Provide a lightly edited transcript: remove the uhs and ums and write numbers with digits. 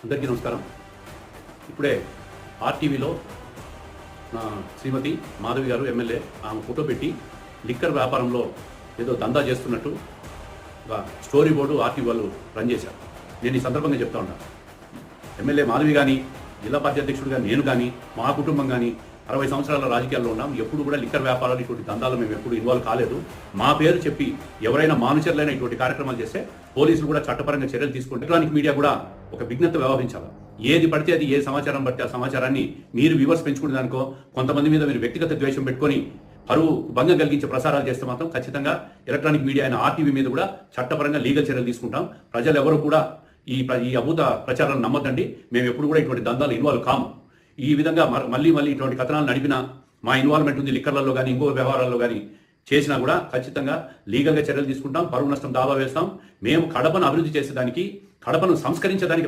అందరికీ నమస్కారం. ఇప్పుడే ఆర్టీవీలో శ్రీమతి మాధవి గారు ఎమ్మెల్యే ఆమె ఫోటో పెట్టి లిక్కర్ వ్యాపారంలో ఏదో దందా చేస్తున్నట్టు ఒక స్టోరీ బోర్డు ఆర్టీవీ వాళ్ళు రన్ చేశారు. నేను ఈ సందర్భంగా చెప్తా ఉన్నాను, ఎమ్మెల్యే మాధవి కానీ, జిల్లా పార్టీ అధ్యక్షుడిగా నేను కానీ, మా కుటుంబం కానీ 60 సంవత్సరాల రాజకీయాల్లో ఉన్నాం. ఎప్పుడు కూడా లిక్కర్ వ్యాపారాలు ఇటువంటి దందాలు మేము ఎప్పుడు ఇన్వాల్వ్ కాలేదు. మా పేరు చెప్పి ఎవరైనా మానుచరులైన ఇటువంటి కార్యక్రమాలు చేస్తే పోలీసులు కూడా చట్టపరంగా చర్యలు తీసుకుంటే ఎలక్ట్రానిక్ మీడియా కూడా ఒక విజ్ఞత వ్యవహరించాలి. ఏది పడితే అది, ఏ సమాచారం బట్టి ఆ సమాచారాన్ని మీరు వ్యూవర్స్ పెంచుకునే దానికో, కొంతమంది మీద మీరు వ్యక్తిగత ద్వేషం పెట్టుకొని పరువు భంగం కలిగించే ప్రసారాలు చేస్తే మాత్రం ఖచ్చితంగా ఎలక్ట్రానిక్ మీడియా అయిన ఆర్టీవీ మీద కూడా చట్టపరంగా లీగల్ చర్యలు తీసుకుంటాం. ప్రజలు ఎవరు కూడా ఈ అభూత ప్రచారాలను నమ్మద్దండి. మేము ఎప్పుడు కూడా ఇటువంటి దందాలు ఇన్వాల్వ్ కాము. ఈ విధంగా మళ్ళీ ఇటువంటి కథనాలు నడిపినా, మా ఇన్వాల్వ్మెంట్ ఉంది లిక్కర్లలో కానీ ఇంకో వ్యవహారాల్లో కానీ చేసినా కూడా ఖచ్చితంగా లీగల్గా చర్యలు తీసుకుంటాం. పరువు నష్టం దావా వేస్తాం. మేము కడపను అభివృద్ధి చేసేదానికి, కడపను సంస్కరించడానికి